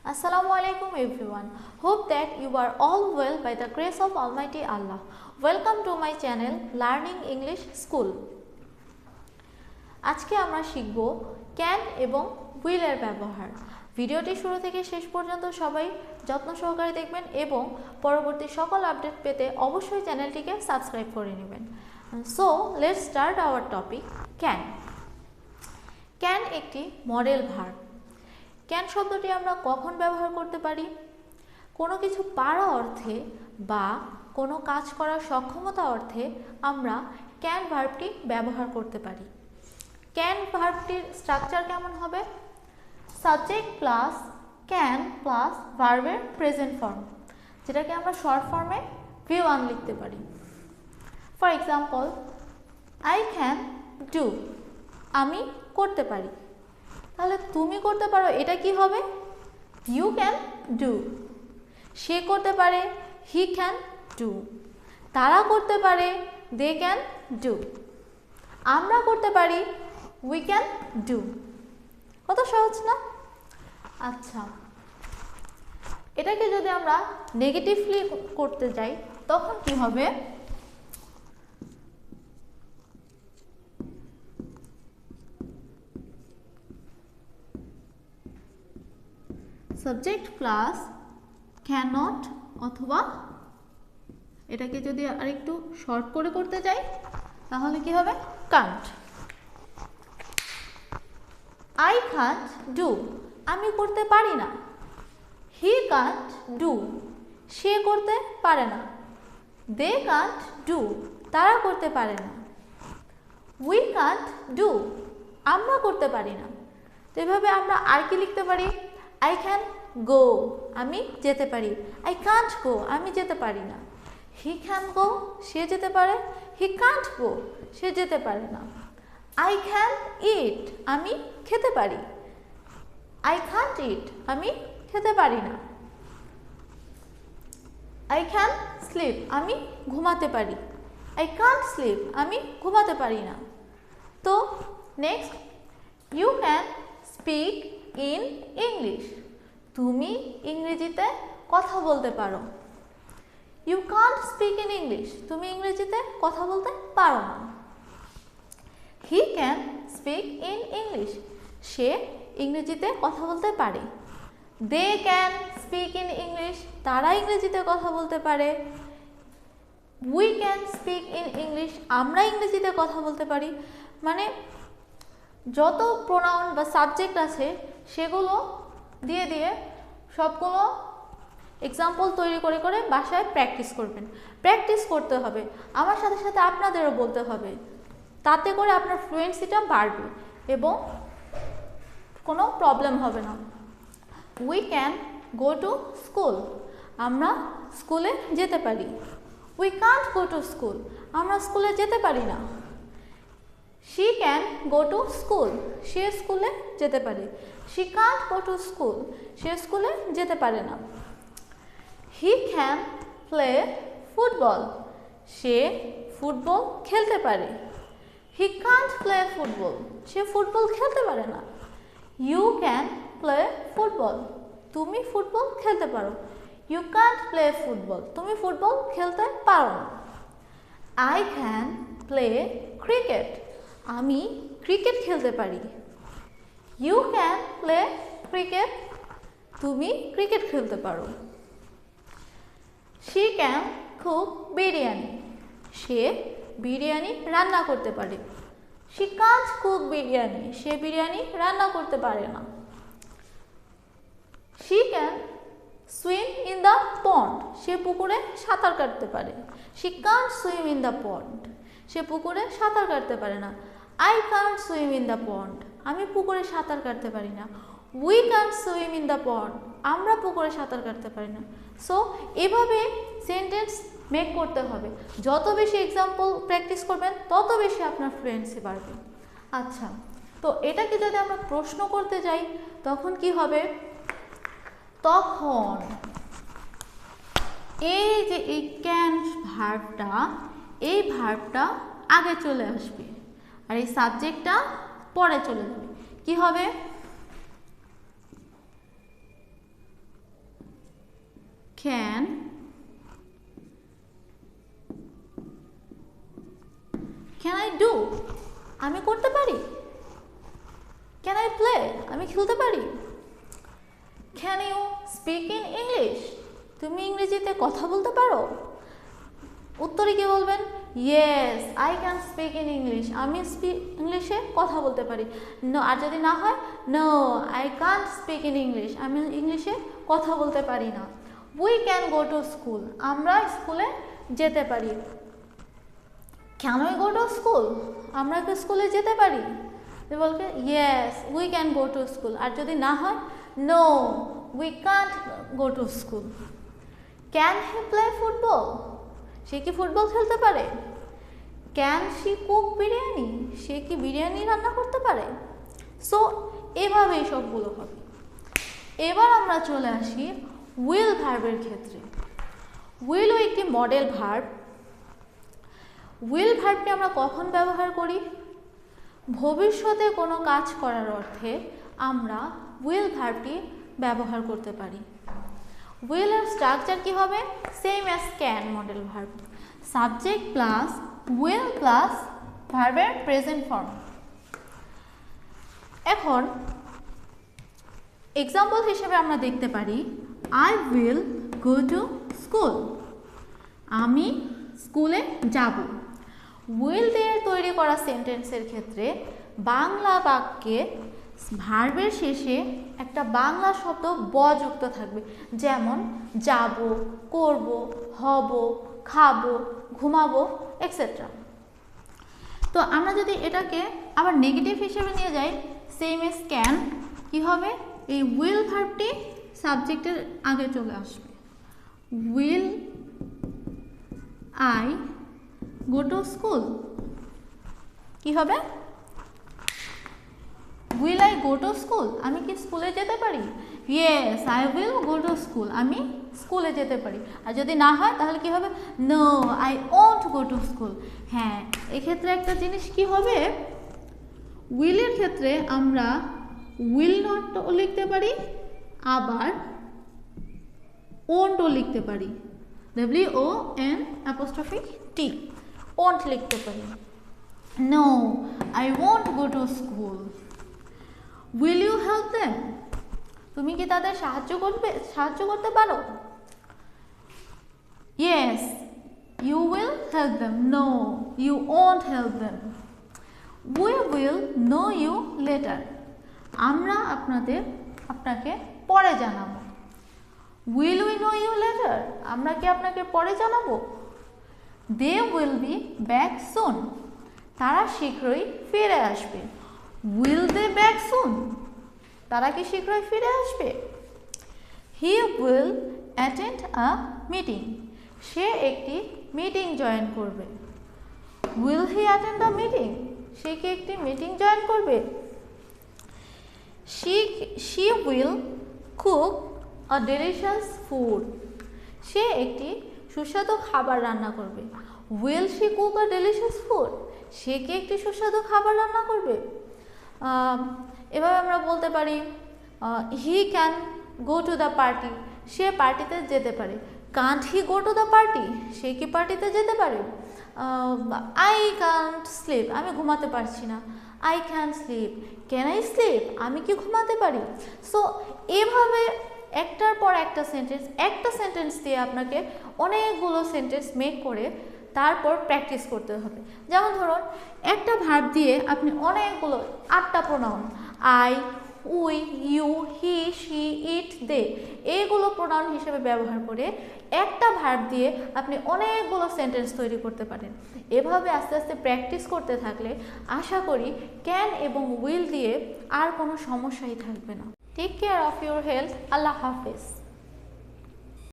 Assalamualaikum everyone. Hope that you are all well by the grace of Almighty Allah. Welcome to my channel Learning English School. আজকে আমরা শিখব can এবং will এর ব্যবহার। ভিডিওটি শুরু থেকে শেষ পর্যন্ত সবাই যত্ন সহকারে দেখবেন এবং পরবর্তী সকল আপডেট পেতে অবশ্যই চ্যানেলটিকে সাবস্ক্রাইব করে নেবেন। So let's start our topic can. Can একটি মডেল ভার্ব। ক্যান শব্দটি আমরা কখন ব্যবহার করতে পারি? কোনো কিছু পারা অর্থে বা কোনো কাজ করার সক্ষমতা অর্থে আমরা ক্যান ভার্বটি ব্যবহার করতে পারি। ক্যান ভার্বটির স্ট্রাকচার কেমন হবে? সাবজেক্ট প্লাস ক্যান প্লাস ভার্বের প্রেজেন্ট ফর্ম, যেটাকে আমরা শর্ট ফর্মে V1 লিখতে পারি। For example, I can do, আমি করতে পারি। তাহলে তুমি করতে পারো, এটা কি হবে? You can do. সে করতে পারে, হি ক্যান ডু। তারা করতে পারে, দে ক্যান ডু। আমরা করতে পারি, উই ক্যান ডু। কত সহজ না? আচ্ছা, এটাকে যদি আমরা নেগেটিভলি করতে যাই তখন কি হবে? সাবজেক্ট প্লাস ক্যানট, অথবা এটাকে যদি আরেকটু শর্ট করে করতে যাই তাহলে কি হবে? কান্ট। আই কান্ট ডু, আমি করতে পারি না। হি কান্ট ডু, সে করতে পারে না। দে কান্ট ডু, তারা করতে পারে না। উই কান্ট ডু, আমরা করতে পারি না। তো এভাবে আমরা আর কি লিখতে পারি? আই ক্যান গো, আমি যেতে পারি। আই কান্ট গো, আমি যেতে পারি না। হি ক্যান গো, সে যেতে পারে। হি কান্ট গো, সে যেতে পারে না। আই ক্যান ইট, আমি খেতে পারি। আই কান্ট ইট, আমি খেতে পারি না। আই ক্যান স্লিপ, আমি ঘুমাতে পারি। আই কান্ট স্লিপ, আমি ঘুমাতে পারি না। তো next, you can speak in English, তুমি ইংরেজিতে কথা বলতে পারো। You can't speak in English, তুমি ইংরেজিতে কথা বলতে পারো না। He can speak in English, সে ইংরেজিতে কথা বলতে পারে। They can speak in English, তারা ইংরেজিতে কথা বলতে পারে। We can speak in English, আমরা ইংরেজিতে কথা বলতে পারি। মানে যত প্রোনাউন বা সাবজেক্ট আছে সেগুলো দিয়ে দিয়ে সবগুলো এক্সাম্পল তৈরি করে করে বাসায় প্র্যাকটিস করবেন। প্র্যাকটিস করতে হবে, আমার সাথে সাথে আপনাদেরও বলতে হবে। তাতে করে আপনার ফ্লুয়েন্সিটা বাড়বে এবং কোনো প্রবলেম হবে না। We can go to school, আমরা স্কুলে যেতে পারি। We can't go to school, আমরা স্কুলে যেতে পারি না। She can go to school, সে স্কুলে যেতে পারে। She can't go to school, সে স্কুলে যেতে পারে না। হি ক্যান প্লে ফুটবল, সে ফুটবল খেলতে পারে। হি কান্ট প্লে ফুটবল, সে ফুটবল খেলতে পারে না। ইউ ক্যান প্লে ফুটবল, তুমি ফুটবল খেলতে পারো। ইউ কান্ট প্লে ফুটবল, তুমি ফুটবল খেলতে পারো না। আই ক্যান প্লে ক্রিকেট, আমি ক্রিকেট খেলতে পারি। ইউ ক্যান প্লে ক্রিকেট, তুমি ক্রিকেট খেলতে পারো। শি ক্যান কুক বিরিয়ানি, সে বিরিয়ানি রান্না করতে পারে। শি কান্ট কুক বিরিয়ানি, সে বিরিয়ানি রান্না করতে পারে না। She can swim in the pond, সে পুকুরে সাঁতার কাটতে পারে। She can't swim in the pond, সে পুকুরে সাঁতার কাটতে পারে না। I can't swim in the পন্ড, আমি পুকুরে সাঁতার কাটতে পারি না। We can't swim in the পন্ড, আমরা পুকুরে সাঁতার কাটতে পারি না। সো এভাবে সেন্টেন্স মেক করতে হবে। যত বেশি এক্সাম্পল প্র্যাকটিস করবেন তত বেশি আপনার ফ্লুয়েন্সি বাড়বে। আচ্ছা, তো এটাকে যদি আমরা প্রশ্ন করতে যাই তখন কি হবে? তখন এই যে এই ক্যান ভার্বটা, এই ভার্বটা আগে চলে আসবে আর এই সাবজেক্টটা পরে চলে যাবে। কি হবে? ক্যান আই ডু, আমি করতে পারি। ক্যান আই প্লে, আমি খেলতে পারি। Can you speak in English, তুমি ইংরেজিতে কথা বলতে পারো। উত্তরে কি বলবেন? Yes I can speak in English, আমি ইংলিশে কথা বলতে পারি। নো, আর যদি না হয় no I can't speak in English, আমি ইংলিশে কথা বলতে পারি না। We can go to school, আমরা স্কুলে যেতে পারি। Can we go to school, আমরা কি স্কুলে যেতে পারি? বলবে yes we can go to school, আর যদি না হয় no we can't go to school. Can he play football, সে কি ফুটবল খেলতে পারে? ক্যান শি কুক বিরিয়ানি, সে কি বিরিয়ানি রান্না করতে পারে? সো এভাবেই সবগুলো হবে। এবার আমরা চলে আসি উইল ভার্বের ক্ষেত্রে। উইলও একটি মডেল ভার্ব। উইল ভার্বটি আমরা কখন ব্যবহার করি? ভবিষ্যতে কোনো কাজ করার অর্থে আমরা উইল ভার্বটি ব্যবহার করতে পারি। উইল এর স্ট্রাকচার কি হবে? Same as can modal verb, subject plus will plus ভার্বের প্রেজেন্ট ফর্ম। এখন এক্সাম্পল হিসেবে আমরা দেখতে পারি I will go to school, আমি স্কুলে যাব। উইল দিয়ে তৈরি করা সেন্টেন্সের ক্ষেত্রে বাংলা বাক্যে ভার্বের শেষে একটা বাংলা শব্দ ব যুক্ত থাকবে, যেমন যাব, করব, হব, খাবো, ঘুমাবো এক্সেট্রা। তো আমরা যদি এটাকে আবার নেগেটিভ হিসেবে নিয়ে যাই, সেম এস ক্যান, কি হবে? এই উইল ভার্বটি সাবজেক্টের আগে চলে আসবে। Will I go to school, কি হবে? Will I go to school, আমি কি স্কুলে যেতে পারি? Yes I will go to school, আমি স্কুলে যেতে পারি। আর যদি না হয় তাহলে কি হবে? No I won't go to school. হ্যাঁ, এক্ষেত্রে একটা জিনিস কি হবে, উইলের ক্ষেত্রে আমরা উইল নট লিখতে পারি, আবার ওন্টও লিখতে পারি, WONT, ওন্ট লিখতে পারি। No I won't go to school. Will you help them, তুমি কি তাদের সাহায্য করতে পারো? Yes you will help them. No you won't help them. We will know you later, আমরা আপনাকে পরে জানাবো। Will we know you later, আমরা কি আপনাকে পরে জানাবো। They will be back soon, তারা শীঘ্রই ফিরে আসবে। উইল দে ব্যাক সুন, তারা কি শীঘ্রই ফিরে আসবে। He will attend a meeting, সে একটি মিটিং জয়েন করবে। Will he attend a meeting, সে কি একটি মিটিং জয়েন করবে। she will cook a delicious food, সে একটি সুস্বাদু খাবার রান্না করবে। will she cook a delicious food, সে কি একটি সুস্বাদু খাবার রান্না করবে। এভাবে আমরা বলতে পারি he can go to the party, সে পার্টিতে যেতে পারে। can't he go to the party, সে কি পার্টিতে যেতে পারে। I can't sleep, আমি ঘুমাতে পারছি না। I can't sleep, can I sleep, আমি কি ঘুমাতে পারি। সো এভাবে একটার পর একটা সেন্টেন্স দিয়ে আপনাকে অনেকগুলো সেন্টেন্স মেক করে তারপর প্র্যাকটিস করতে হবে। যেমন ধরুন একটা ভার্ব দিয়ে আপনি অনেকগুলো 8টা pronoun I, we, you, he, she, it, they এইগুলো প্রোনাউন হিসেবে ব্যবহার করে একটা ভার্ব দিয়ে আপনি অনেকগুলো সেন্টেন্স তৈরি করতে পারেন। এভাবে আস্তে আস্তে প্র্যাকটিস করতে থাকলে আশা করি ক্যান এবং উইল দিয়ে আর কোনো সমস্যাই থাকবে না। Take care of your health. আল্লাহ হাফেজ।